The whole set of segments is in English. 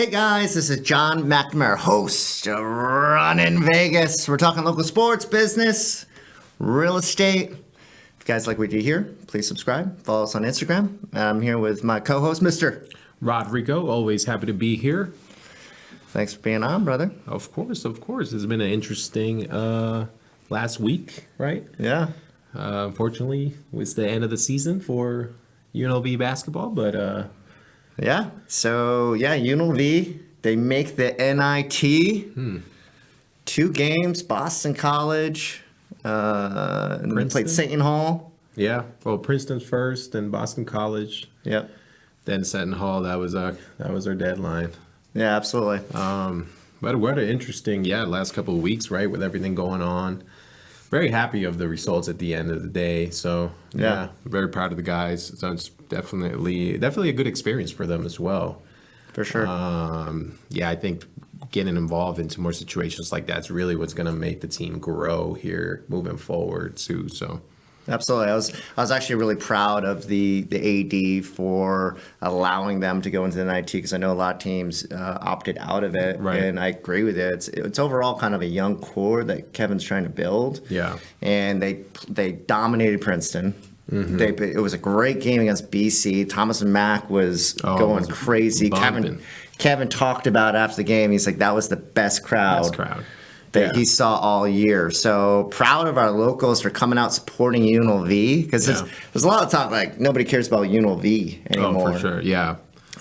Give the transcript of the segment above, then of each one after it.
Hey guys, this is John McNamara, host of Run in Vegas. We're talking local sports, business, real estate. If you guys like what you hear, please subscribe. Follow us on Instagram. I'm here with my co-host, Mr. Rodrigo, always happy to be here. Thanks for being on, brother. Of course. It's been an interesting last week, right? Yeah. Unfortunately, it's the end of the season for UNLV basketball, but Yeah. So, UNLV, they make the NIT. 2 games, Boston College, and they played Seton Hall. yeah. Well, Princeton's first, then Boston College, Yep. then Seton Hall. That was our deadline. Yeah, absolutely. But what an interesting, last couple of weeks, right, with everything going on. Very happy of the results at the end of the day. So Yeah. very proud of the guys. So it's definitely a good experience for them as well. For sure. I think getting involved into more situations like that's really what's going to make the team grow here moving forward too. So. Absolutely. I was actually really proud of the AD for allowing them to go into the NIT because I know a lot of teams opted out of it. Right. And I agree with it. It's overall kind of a young core that Kevin's trying to build. Yeah. And they dominated Princeton. Mm-hmm. It was a great game against BC. Thomas Mack was going crazy. Bumping. Kevin talked about after the game. He's like, that was the best crowd. That he saw all year. So proud of our locals for coming out supporting UNLV because there's a lot of talk like nobody cares about UNLV anymore. Oh, for sure. Yeah.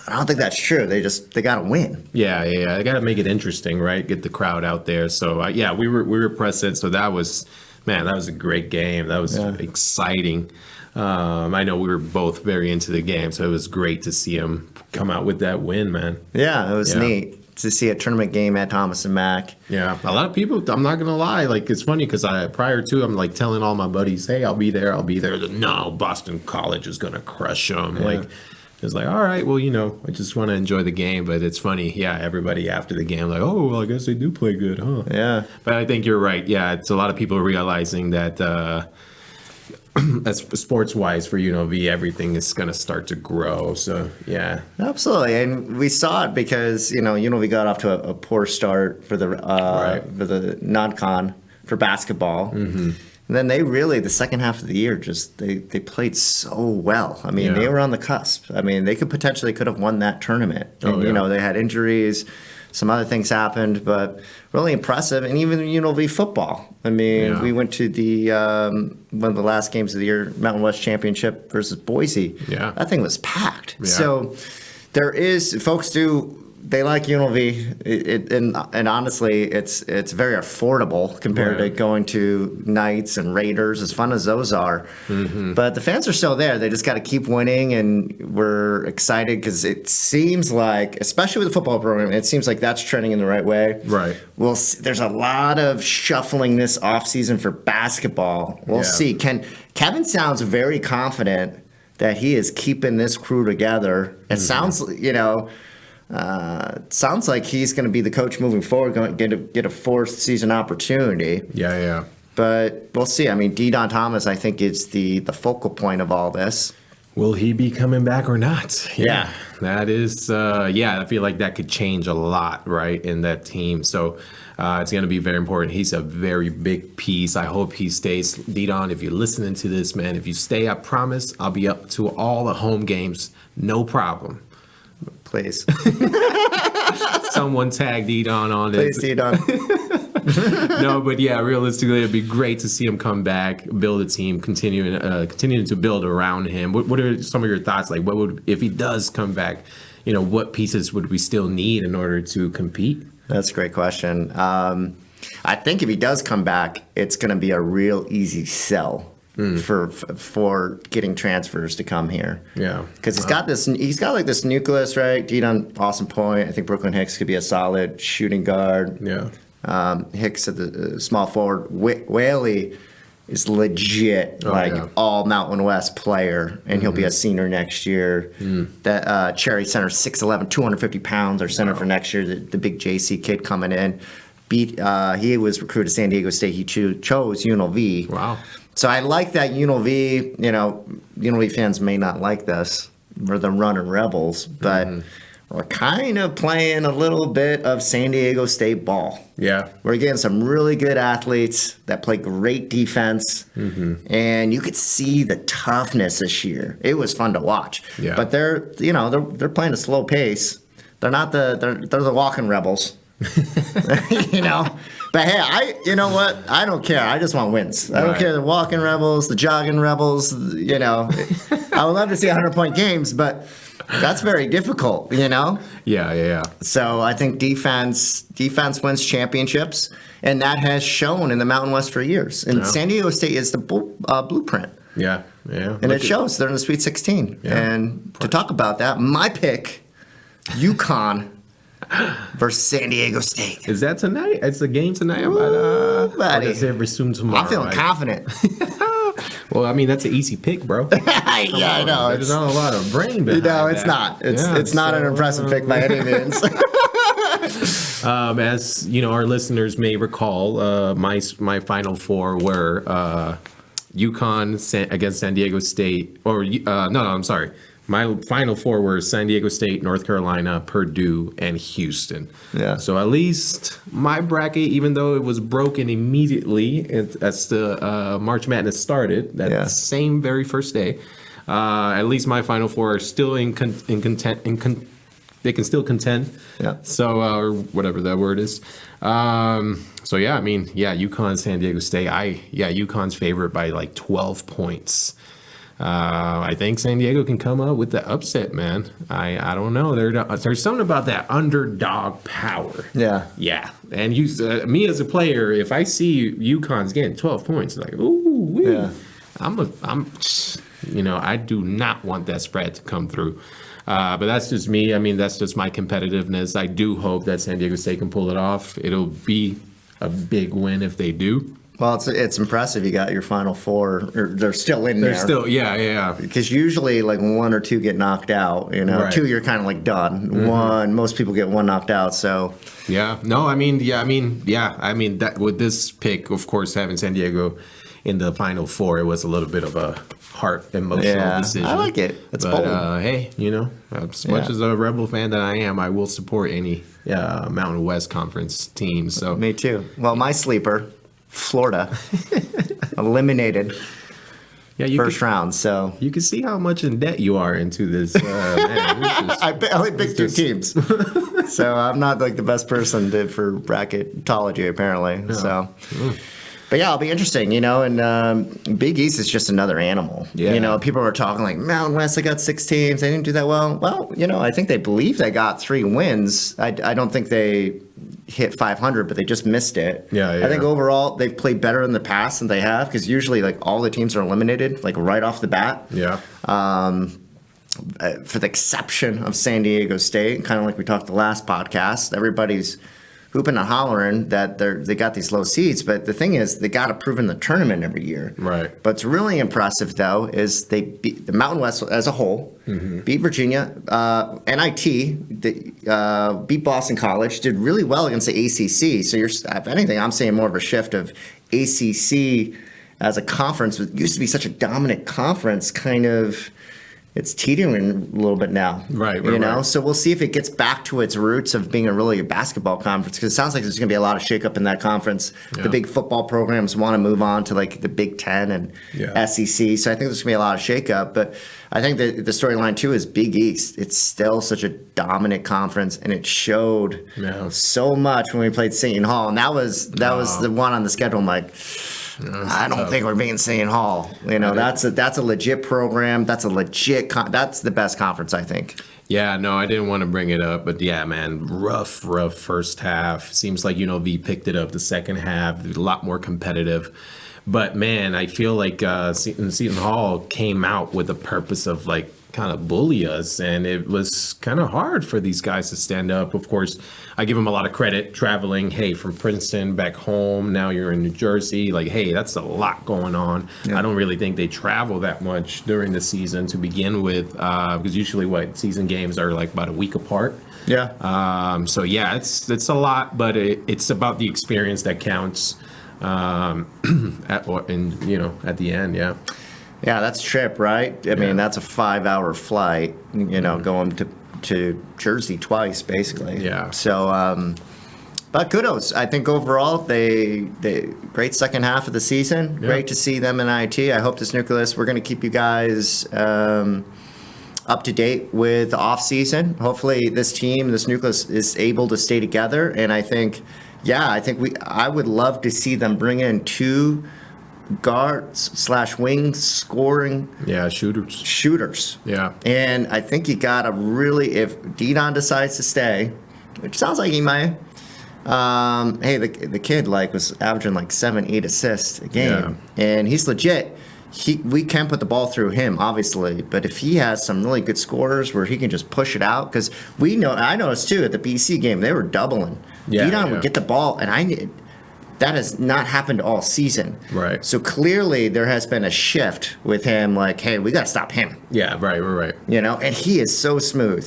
I don't think that's true. They got to win. Yeah. They got to make it interesting, right? Get the crowd out there. So we were present. So that was a great game. That was exciting. I know we were both very into the game, so it was great to see him come out with that win, man. Yeah, it was neat to see a tournament game at Thomas and Mack. Yeah, a lot of people, I'm not going to lie, like it's funny because prior to, I'm like telling all my buddies, hey, I'll be there. No, Boston College is going to crush them. Like, it's like, all right, well, I just want to enjoy the game. But it's funny, everybody after the game, like, oh, well, I guess they do play good, huh? Yeah. But I think you're right. Yeah, it's a lot of people realizing that as sports-wise for UNLV, everything is going to start to grow. So, yeah. Absolutely. And we saw it because, UNLV got off to a poor start for the non-con for basketball. Mm-hmm. And then they really, the second half of the year, they played so well. I mean, they were on the cusp. I mean, they could have won that tournament. And, they had injuries. Some other things happened, but really impressive. And even UNLV football. I mean, we went to the one of the last games of the year, Mountain West Championship versus Boise. Yeah. That thing was packed. Yeah. So folks they like UNLV, and honestly, it's very affordable compared to going to Knights and Raiders, as fun as those are. Mm-hmm. But the fans are still there. They just got to keep winning, and we're excited because it seems like, especially with the football program, it seems like that's trending in the right way. Right. There's a lot of shuffling this offseason for basketball. We'll see. Kevin sounds very confident that he is keeping this crew together. It sounds, sounds like he's going to be the coach moving forward, going to get a 4th season opportunity. Yeah. But we'll see. I mean, Dedon Thomas, I think, is the focal point of all this. Will he be coming back or not? Yeah. That is, I feel like that could change a lot, right, in that team. So it's going to be very important. He's a very big piece. I hope he stays. Dedon, if you're listening to this, man, if you stay, I promise I'll be up to all the home games. No problem. Please. Someone tag Dedon on it. Please, Dedon. No, but realistically, it'd be great to see him come back, build a team, continuing to build around him. What are some of your thoughts? Like, if he does come back, what pieces would we still need in order to compete? That's a great question. I think if he does come back, it's going to be a real easy sell. For getting transfers to come here. Yeah. Because he's got this nucleus, right? Dedon, awesome point. I think Brooklyn Hicks could be a solid shooting guard. Yeah. Hicks at the small forward. Whaley is legit, all Mountain West player, and he'll be a senior next year. That Cherry center, 6'11", 250 pounds, our center for next year. The big JC kid coming in. He was recruited to San Diego State. He chose UNLV. Wow. So I like that UNLV. UNLV fans may not like this. We're the running rebels, but we're kind of playing a little bit of San Diego State ball. Yeah. We're getting some really good athletes that play great defense, and you could see the toughness this year. It was fun to watch. Yeah. But they're playing a slow pace. They're not they're the walking rebels. But hey, you know what? I don't care. I just want wins. I don't care the walking rebels, the jogging rebels. I would love to see 100-point games, but that's very difficult. Yeah. So I think defense wins championships, and that has shown in the Mountain West for years. And San Diego State is the blueprint. Yeah. And it shows. They're in the Sweet 16. Yeah. And to talk about that, my pick, UConn versus San Diego State. Is that tonight? It's a game tonight. Ooh, Or does it resume tomorrow? I'm feeling confident. Well, I mean, that's an easy pick, bro. I know. There's not a lot of brain behind No, it's that. not. It's not an impressive pick by any means. As our listeners may recall, my Final Four were UConn against San Diego State. I'm sorry. My Final Four were San Diego State, North Carolina, Purdue, and Houston. Yeah. So at least my bracket, even though it was broken immediately as the March Madness started, that same very first day, at least my Final Four are still in content. They can still contend. Yeah. So, or whatever that word is. UConn, San Diego State. UConn's favorite by like 12 points. I think San Diego can come up with the upset, man. I don't know. There's something about that underdog power. Yeah. Yeah. And me as a player, if I see UConn's getting 12 points, like, ooh, wee. Yeah. I do not want that spread to come through. But that's just me. I mean, that's just my competitiveness. I do hope that San Diego State can pull it off. It'll be a big win if they do. Well, it's impressive you got your Final Four. Or they're still in there. They're still, yeah. Because usually, like, one or two get knocked out. Right. Two, you're kind of like done. Mm-hmm. One, most people get one knocked out. So yeah, no, I mean that with this pick, of course, having San Diego in the Final Four, it was a little bit of a heart emotional decision. I like it. It's but bold. hey, as much as a Rebel fan that I am, I will support any Mountain West Conference team. So Me too. Well, my sleeper, Florida, eliminated first round. So you can see how much in debt you are into this. Man, I only picked two teams, so I'm not like the best person for bracketology apparently. Yeah. So. But yeah, it'll be interesting, and Big East is just another animal. Yeah. People were talking like Mountain West, they got 6 teams, they didn't do that well. Well, I think they believe they got 3 wins. I don't think they hit 500, but they just missed it. Yeah. I think overall they've played better in the past than they have, because usually like all the teams are eliminated like right off the bat. Yeah. For the exception of San Diego State, kind of like we talked the last podcast, everybody's hooping and hollering that they got these low seeds, but the thing is, they got to prove in the tournament every year. Right. But what's really impressive, though, is they beat the Mountain West as a whole, beat Virginia, NIT, beat Boston College, did really well against the ACC. So if anything, I'm seeing more of a shift of ACC as a conference. It used to be such a dominant conference, kind of. It's teetering a little bit now. Right. So we'll see if it gets back to its roots of being a basketball conference, because it sounds like there's going to be a lot of shakeup in that conference. Yeah. The big football programs want to move on to like the Big Ten and SEC. So I think there's going to be a lot of shakeup. But I think the storyline too is Big East. It's still such a dominant conference, and it showed so much when we played Seton Hall. And that was the one on the schedule. I'm like, I don't think we're beating Seton Hall. That's a legit program. That's a legit. That's the best conference, I think. Yeah, no, I didn't want to bring it up, but yeah, man, rough first half. Seems like UNLV picked it up the second half, a lot more competitive. But man, I feel like Seton Hall came out with a purpose of like kind of bully us, and it was kind of hard for these guys to stand up. Of course, I give them a lot of credit traveling, from Princeton back home, now you're in New Jersey, like, hey, that's a lot going on. I don't really think they travel that much during the season to begin with, because usually season games are like about a week apart. So yeah, it's a lot, but it's about the experience that counts at the end. Yeah, that's trip, right? I mean, that's a 5-hour flight, going to to Jersey twice, basically. Yeah. So, but kudos. I think overall, they great second half of the season. Yeah. Great to see them in NIT. I hope this nucleus, we're going to keep you guys up to date with the off season. Hopefully this team, this nucleus is able to stay together. And I think I would love to see them bring in 2 guards/wings scoring Yeah, shooters. Yeah. And I think you gotta really, if Didon decides to stay, which sounds like he might. Hey, the kid was averaging 7-8 assists a game, and he's legit. We can put the ball through him, obviously, but if he has some really good scorers where he can just push it out, because I noticed too at the BC game they were doubling. Didon would get the ball, and that has not happened all season. Right. So clearly there has been a shift with him, hey, we got to stop him. Yeah, right. And he is so smooth.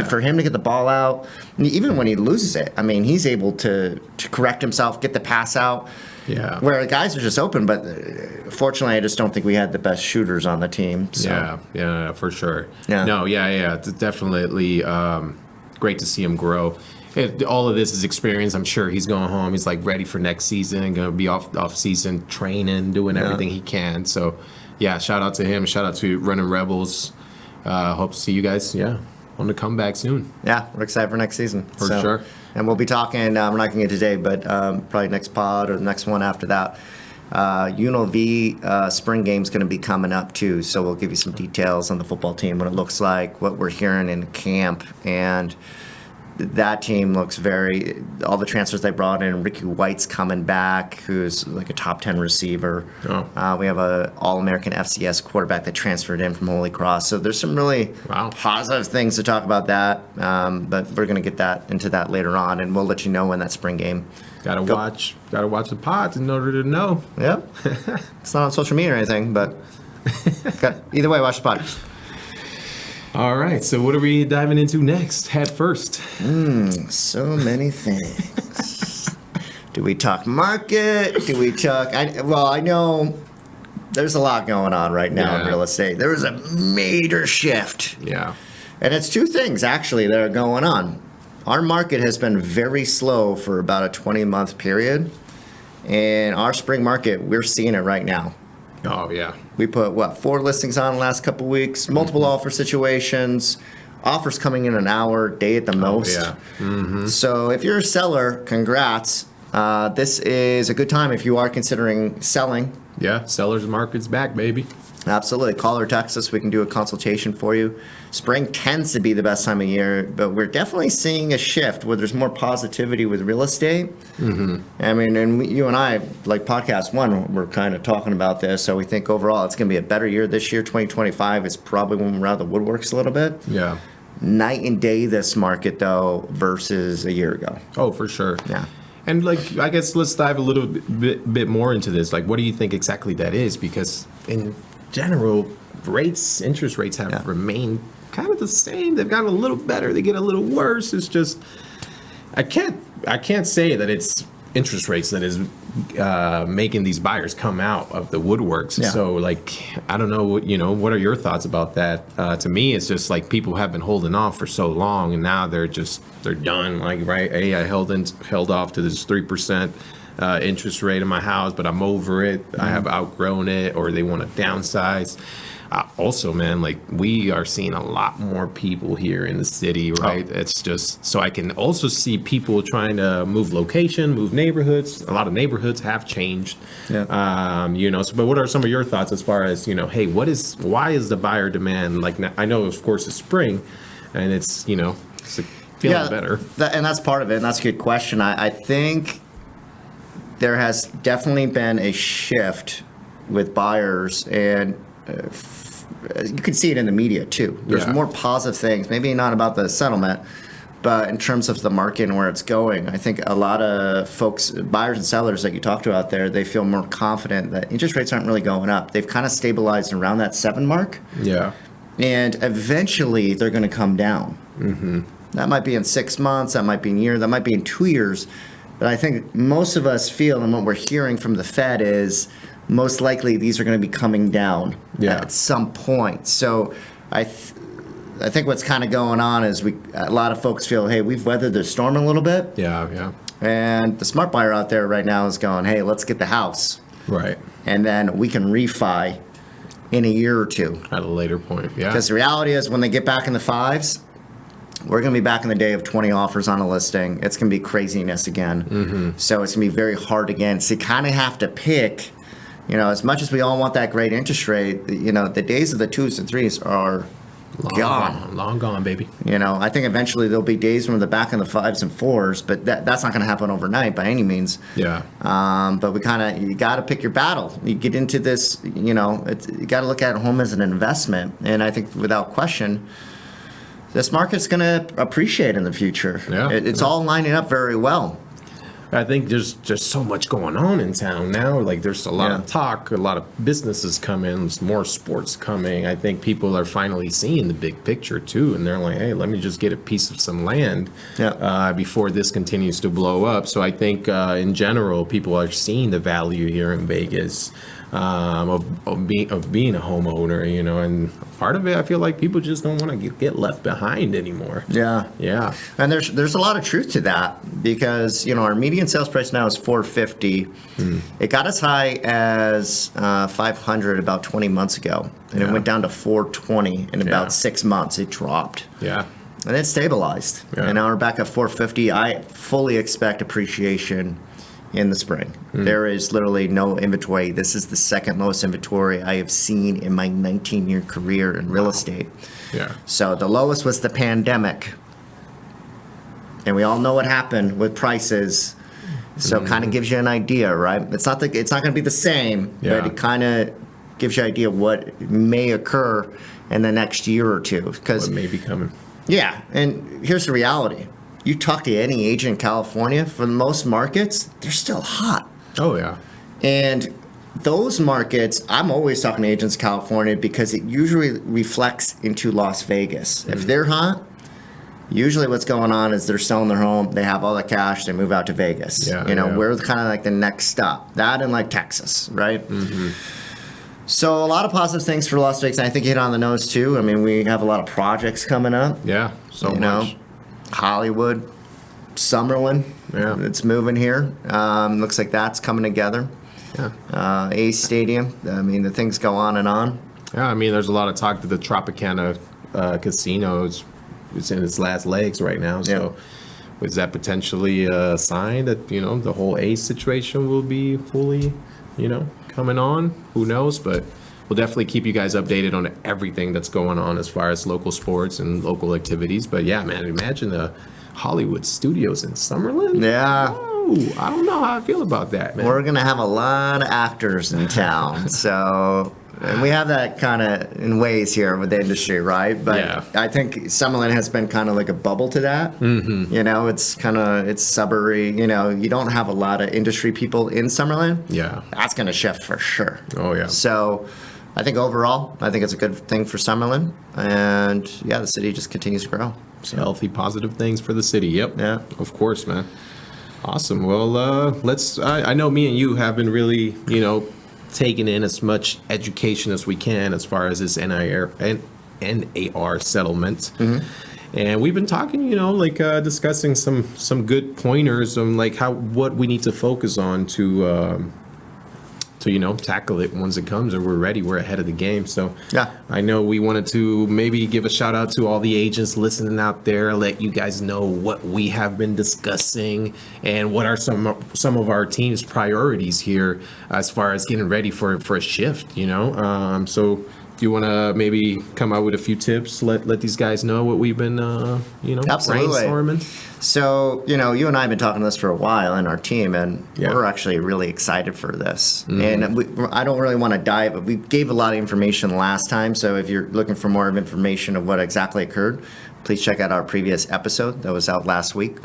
For him to get the ball out, even when he loses it, he's able to correct himself, get the pass out. Yeah. Where the guys are just open, but fortunately I just don't think we had the best shooters on the team. So. Yeah, for sure. Yeah. No, it's definitely great to see him grow. All of this is experience. I'm sure he's going home. He's ready for next season and going to be off season training, doing everything he can. So, shout out to him. Shout out to Running Rebels. Hope to see you guys. On the comeback soon. Yeah, we're excited for next season. For sure. And we'll be talking. We're not going to get today, but probably next pod or the next one after that. UNLV spring game's going to be coming up too. So we'll give you some details on the football team, what it looks like, what we're hearing in camp, and. That team looks all the transfers they brought in. Ricky White's coming back, who's a top 10 receiver. Oh. We have a All-American FCS quarterback that transferred in from Holy Cross. So there's some really positive things to talk about that. But we're going to get into that later on, and we'll let you know when that spring game. Gotta watch the pods in order to know. Yep. It's not on social media or anything, but either way, watch the pod. All right, so what are we diving into next? Head first. So many things. Do we talk market? Do we talk... I know there's a lot going on right now in real estate. There is a major shift. Yeah. And it's 2 things, actually, that are going on. Our market has been very slow for about a 20-month period. And our spring market, we're seeing it right now. Oh, yeah. We put, 4 listings on the last couple weeks, multiple offer situations, offers coming in an hour, day at the most. Yeah. Mm-hmm. So if you're a seller, congrats. This is a good time if you are considering selling. Yeah, seller's market's back, baby. Absolutely. Call or text us. We can do a consultation for you. Spring tends to be the best time of year, but we're definitely seeing a shift where there's more positivity with real estate. Mm-hmm. And you and I, podcast 1, we're kind of talking about this. So we think overall it's going to be a better year this year. 2025 is probably when we're out of the woodworks a little bit. Yeah. Night and day this market, though, versus a year ago. Oh, for sure. Yeah. And I guess let's dive a little bit more into this. What do you think exactly that is? Because in general, interest rates have remained kind of the same. They've gotten a little better. They get a little worse. It's just, I can't say that it's interest rates that is making these buyers come out of the woodworks. Yeah. So I don't know, what are your thoughts about that? To me, it's just people have been holding off for so long, and now they're done. Hey, I held off to this 3% interest rate in my house, but I'm over it. Mm-hmm. I have outgrown it, or they want to downsize. Also, man, we are seeing a lot more people here in the city, right? Oh. It's just, so I can also see people trying to move location, move neighborhoods. A lot of neighborhoods have changed. Yeah. But what are some of your thoughts as far as, hey, why is the buyer demand I know, of course, it's spring, and it's, feeling better. And that's part of it, and that's a good question. I think there has definitely been a shift with buyers, and you can see it in the media too. There's more positive things, maybe not about the settlement, but in terms of the market and where it's going. I think a lot of folks, buyers and sellers that you talk to out there, they feel more confident that interest rates aren't really going up. They've kind of stabilized around that 7 mark. Yeah. And eventually they're going to come down. Mm-hmm. That might be in 6 months, that might be in a year, that might be in 2 years. But I think most of us feel, and what we're hearing from the Fed is, most likely these are going to be coming down at some point. So I think what's kind of going on is a lot of folks feel, hey, we've weathered the storm a little bit. Yeah. And the smart buyer out there right now is going, hey, let's get the house. Right. And then we can refi in a year or two. At a later point, yeah. Because the reality is when they get back in the fives, we're going to be back in the day of 20 offers on a listing. It's going to be craziness again. So it's going to be very hard again. So you kind of have to pick, as much as we all want that great interest rate, the days of the 2s and 3s are gone. Long gone, baby. I think eventually there'll be days when they're back in the 5s and 4s, but that's not going to happen overnight by any means. Yeah. But you got to pick your battle. You get into this, you got to look at home as an investment. And I think without question, this market's going to appreciate in the future. Yeah. It's all lining up very well. I think there's just so much going on in town now. Like there's a lot of talk, a lot of businesses coming, there's more sports coming. I think people are finally seeing the big picture too, and they're like, hey, let me just get a piece of some land before this continues to blow up. So I think in general, people are seeing the value here in Vegas of being a homeowner, and part of it, I feel like people just don't want to get left behind anymore. Yeah. And there's a lot of truth to that because, our median sales price now is $450. It got as high as $500 about 20 months ago, and it went down to $420 in about 6 months. It dropped. Yeah. And it stabilized. Yeah. And now we're back at $450. I fully expect appreciation in the spring. There is literally no inventory. This is the second lowest inventory I have seen in my 19-year career in real estate. Yeah. So the lowest was the pandemic. And we all know what happened with prices. So it kind of gives you an idea, right? It's not going to be the same, but it kind of gives you an idea what may occur in the next year or two. What may be coming. Yeah, and here's the reality. You talk to any agent in California, for most markets, they're still hot. Oh, yeah. And those markets, I'm always talking to agents in California because it usually reflects into Las Vegas. If they're hot, usually what's going on is they're selling their home, they have all the cash, they move out to Vegas. We're kind of like the next stop. That and like Texas, right? So a lot of positive things for Las Vegas. And I think you hit on the nose too. I mean, we have a lot of projects coming up. Yeah, so much. Hollywood, Summerlin, it's moving here. Looks like that's coming together. Yeah. Ace Stadium. I mean, the things go on and on. Yeah, I mean, there's a lot of talk that the Tropicana casino is in its last legs right now. So is that potentially a sign that, the whole Ace situation will be fully, coming on? Who knows? But we'll definitely keep you guys updated on everything that's going on as far as local sports and local activities. But yeah, man, imagine the Hollywood studios in Summerlin. Yeah. Whoa, I don't know how I feel about that, man. We're going to have a lot of actors in town. And we have that kind of in ways here with the industry, right? But I think Summerlin has been kind of like a bubble to that. It's suburby. You don't have a lot of industry people in Summerlin. Yeah. That's going to shift for sure. Oh, yeah. So I think overall, it's a good thing for Summerlin. And the city just continues to grow. So. Healthy, positive things for the city. Yep. Yeah. Of course, man. Awesome. Well, I know me and you have been really, taking in as much education as we can as far as this NAR settlement. And we've been talking, discussing some good pointers on what we need to focus on to tackle it once it comes, and we're ready. We're ahead of the game. So I know we wanted to maybe give a shout out to all the agents listening out there, let you guys know what we have been discussing and what are some of our team's priorities here as far as getting ready for a shift, So if you want to maybe come out with a few tips, let these guys know what we've been, brainstorming. So, you and I have been talking this for a while in our team, and we're actually really excited for this. And I don't really want to dive, but we gave a lot of information last time. So if you're looking for more information of what exactly occurred, please check out our previous episode that was out last week.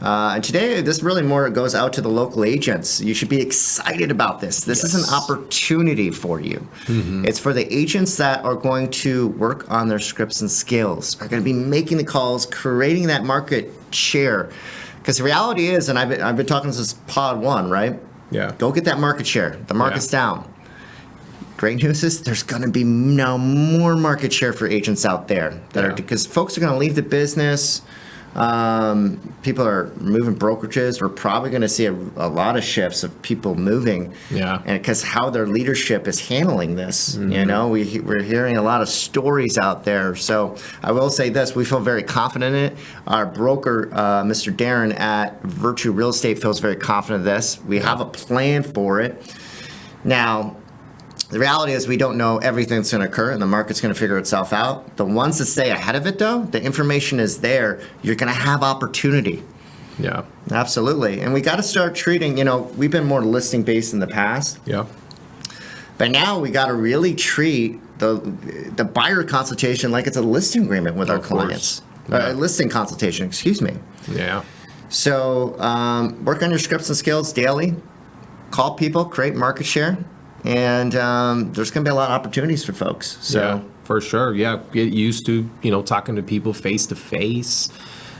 And today, this really more goes out to the local agents. You should be excited about this. This is an opportunity for you. It's for the agents that are going to work on their scripts and skills, are going to be making the calls, creating that market share. Because the reality is, and I've been talking since pod 1, right? Yeah. Go get that market share. The market's down. great news is there's going to be now more market share for agents out there because folks are going to leave the business. People are moving brokerages. We're probably going to see a lot of shifts of people moving. Yeah. And because how their leadership is handling this, we're hearing a lot of stories out there. So I will say this, we feel very confident in it. Our broker, Mr. Darren at Virtue Real Estate, feels very confident of this. We have a plan for it. Now, the reality is we don't know everything that's going to occur, and the market's going to figure itself out. The ones that stay ahead of it, though, the information is there. You're going to have opportunity. Yeah. Absolutely. And we got to start treating, we've been more listing-based in the past. Yeah. But now we got to really treat the buyer consultation like it's a listing agreement with our clients. A listing consultation, excuse me. Yeah. So work on your scripts and skills daily. Call people, create market share. And there's going to be a lot of opportunities for folks. So. Yeah, for sure. Yeah, get used to talking to people face to face.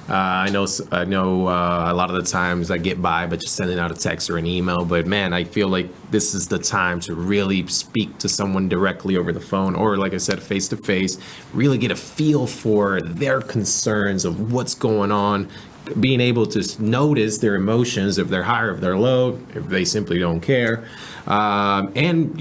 I know a lot of the times I get by by just sending out a text or an email. But man, I feel like this is the time to really speak to someone directly over the phone, or like I said, face to face. Really get a feel for their concerns of what's going on. Being able to notice their emotions, if they're high or if they're low, if they simply don't care. And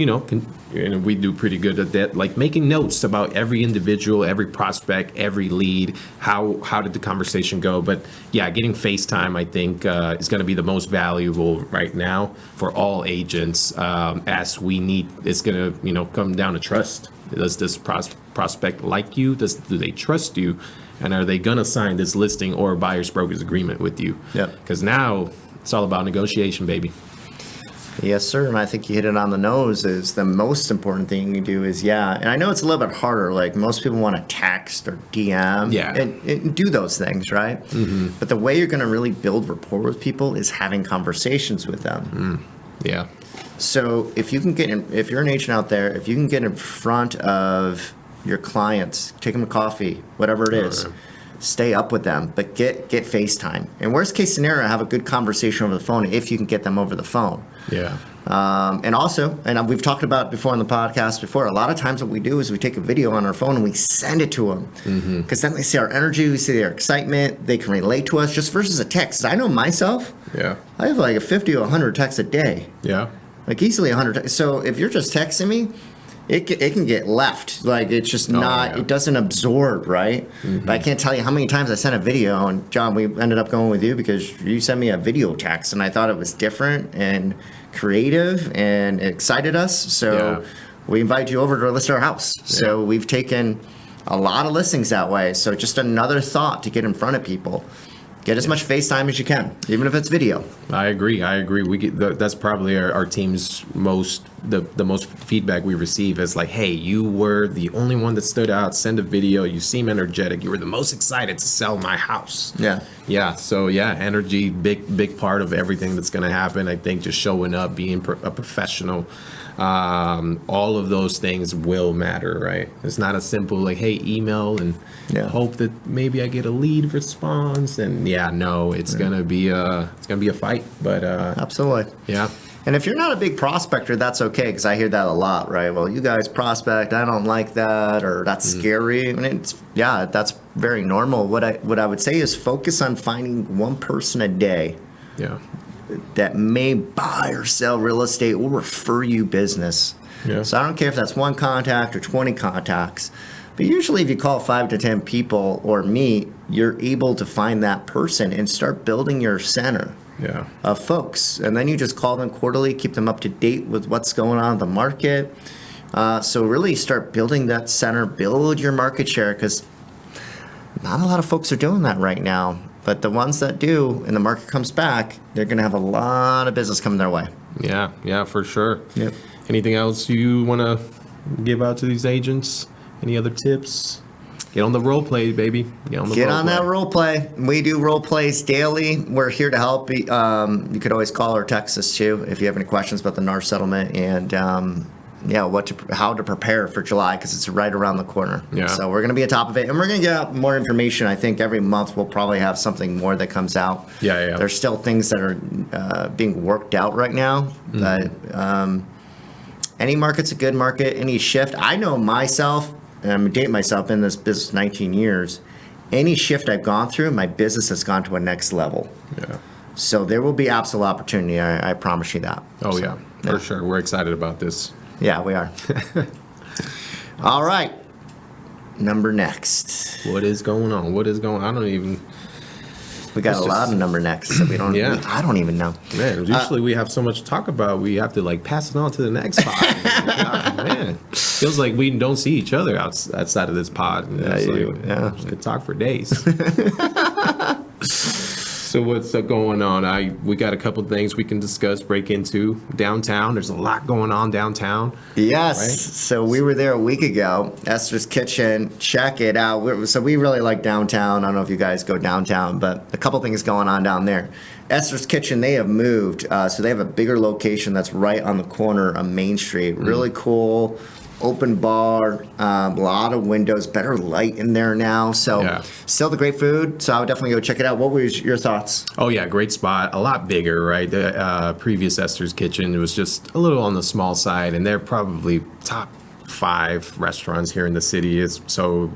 we do pretty good at that, like making notes about every individual, every prospect, every lead. How did the conversation go? But yeah, getting FaceTime, I think, is going to be the most valuable right now for all agents, as we need. It's going to come down to trust. Does this prospect like you? Do they trust you? And are they going to sign this listing or buyer's broker's agreement with you? Yeah. Because now it's all about negotiation, baby. Yes, sir. And I think you hit it on the nose. Is the most important thing you do is, and I know it's a little bit harder. Like most people want to text or DM and do those things, right? Mm-hmm. But the way you're going to really build rapport with people is having conversations with them. Yeah. So if you can if you're an agent out there, if you can get in front of your clients, take them to coffee, whatever it is, stay up with them, but get FaceTime. And worst case scenario, have a good conversation over the phone if you can get them over the phone. Yeah. And also, and we've talked about before on the podcast before, a lot of times what we do is we take a video on our phone and we send it to them. Because then they see our energy, we see their excitement, they can relate to us just versus a text. I know myself, I have like a 50 to 100 texts a day. Yeah. Like easily 100. So if you're just texting me, it can get left. Like it's just it doesn't absorb, right? But I can't tell you how many times I sent a video, and John, we ended up going with you because you sent me a video text, and I thought it was different and creative and it excited us. So we invited you over to list our house. So we've taken a lot of listings that way. So just another thought to get in front of people. Get as much FaceTime as you can, even if it's video. I agree. We get that's probably our team's the most feedback we receive is like, hey, you were the only one that stood out. Send a video. You seem energetic. You were the most excited to sell my house. Yeah. So energy, big part of everything that's going to happen. I think just showing up, being a professional. All of those things will matter, right? It's not a simple like, hey, email and hope that maybe I get a lead response. And it's gonna be a fight. But absolutely, And if you're not a big prospector, that's okay, because I hear that a lot, right? Well, you guys prospect, I don't like that, or that's scary. I mean, that's very normal. What I would say is focus on finding one person a day. That may buy or sell real estate or refer you business. So I don't care if that's one contact or 20 contacts, but usually if you call 5 to 10 people or meet, you're able to find that person and start building your center of folks. And then you just call them quarterly, keep them up to date with what's going on in the market. So really start building that center, build your market share, because not a lot of folks are doing that right now. But the ones that do, and the market comes back, they're going to have a lot of business coming their way. Yeah, for sure. Yep. Anything else you want to give out to these agents? Any other tips? Get on the role play, baby. Get on that role play. We do role plays daily. We're here to help. You could always call or text us too if you have any questions about the NAR settlement and how to prepare for July, because it's right around the corner. So we're going to be on top of it, and we're going to get out more information. I think every month we'll probably have something more that comes out. There's still things that are being worked out right now, but any market's a good market. Any shift. I know myself, and I'm dating myself in this business 19 years. Any shift I've gone through, my business has gone to a next level. Yeah. So there will be absolute opportunity. I promise you that. Oh, So, yeah, for sure. We're excited about this. Yeah, we are. All right. Number next. What is going on? I don't even. We got It's a lot just- of number next that we don't. Yeah. I don't even know. Man, usually we have so much to talk about, we have to like pass it on to the next pod. God, man, feels like we don't see each other outside of this pod. And it's Yeah. we could talk for days. So what's going on? We got a couple things we can discuss, break into downtown. There's a lot going on downtown. Yes. Right? So we were there a week ago. Esther's Kitchen. Check it out. So we really like downtown. I don't know if you guys go downtown, but a couple things going on down there. Esther's Kitchen, they have moved. So they have a bigger location that's right on the corner of Main Street. Really cool. Open bar, a lot of windows, better light in there now. So Yeah. still the great food. So I would definitely go check it out. What was your thoughts? Oh yeah, great spot. A lot bigger, right? The previous Esther's Kitchen, it was just a little on the small side, and they're probably top 5 restaurants here in the city. It's so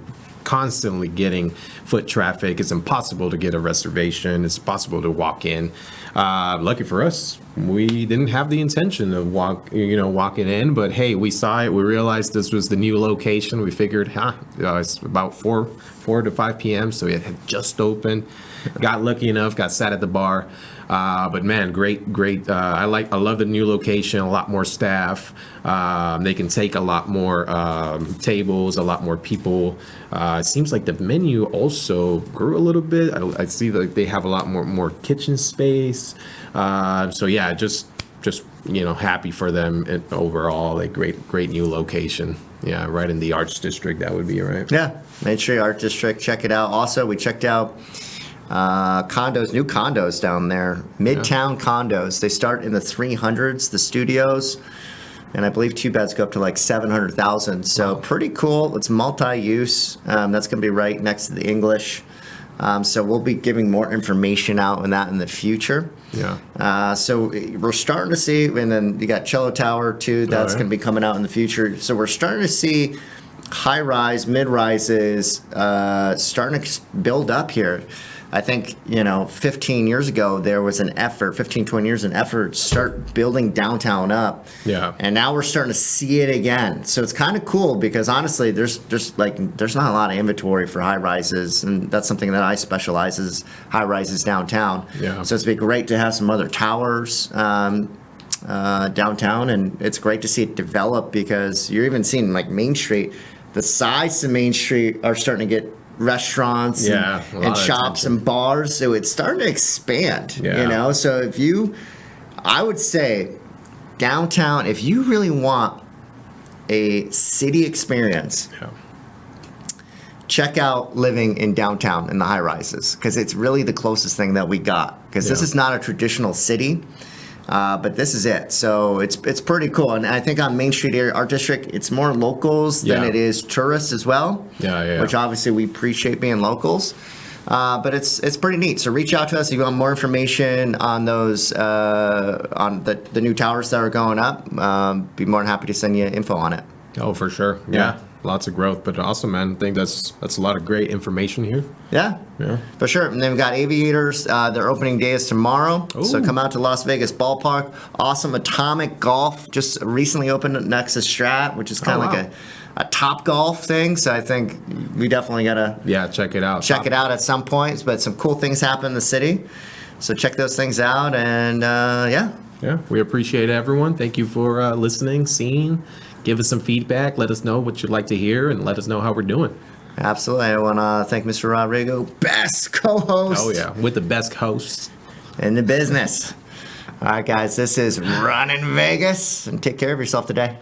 constantly getting foot traffic. It's impossible to get a reservation. It's impossible to walk in. Lucky for us, we didn't have the intention of walking in, but hey, we saw it. We realized this was the new location. We figured, it's about 4 to 5 p.m. So it had just opened. Got lucky enough, got sat at the bar. But man, great. I love the new location. A lot more staff. They can take a lot more tables, a lot more people. It seems like the menu also grew a little bit. I see that they have a lot more kitchen space. So yeah, just happy for them overall. Like great new location. Yeah, right in the Arts District. That would be right. Yeah, Main Street Art District. Check it out. Also, we checked out new condos down there. Midtown condos. They start in the 300s, the studios. And I believe 2 beds go up to like 700,000. So pretty cool. It's multi-use. That's going to be right next to the English. So we'll be giving more information out on that in the future. Yeah. So we're starting to see, and then you got Cello Tower too. That's going to be coming out in the future. So we're starting to see high-rise, mid-rises starting to build up here. I think, 15 years ago, there was an effort, 15, 20 years, an effort to start building downtown up. Yeah. And now we're starting to see it again. So it's kind of cool because honestly, there's not a lot of inventory for high rises. And that's something that I specialize is high rises downtown. Yeah. So it's been great to have some other towers downtown. And it's great to see it develop because you're even seeing like Main Street, the sides of Main Street are starting to get restaurants and shops and bars, so it's starting to expand. So I would say downtown, if you really want a city experience, check out living in downtown in the high rises because it's really the closest thing that we got because this is not a traditional city. But this is it. So it's pretty cool. And I think on Main Street Art District, it's more locals than it is tourists as well. Yeah. Which obviously we appreciate being locals. But it's pretty neat. So reach out to us if you want more information on those, on the new towers that are going up. Be more than happy to send you info on it. Oh, for sure. Yeah. Lots of growth, but awesome, man. I think that's a lot of great information here. Yeah, for sure. And then we've got Aviators. Their opening day is tomorrow. Ooh. So come out to Las Vegas Ballpark. Awesome Atomic Golf just recently opened next to Strat, which is kind of like a Top Golf thing. So I think we definitely got to check it out. Check it out at some point. But some cool things happen in the city. So check those things out. And Yeah, we appreciate everyone. Thank you for listening, seeing. Give us some feedback. Let us know what you'd like to hear, and let us know how we're doing. Absolutely. I want to thank Mr. Rodrigo, best co-host. Oh, yeah. With the best hosts in the business. All right, guys. This is Running Vegas, and take care of yourself today.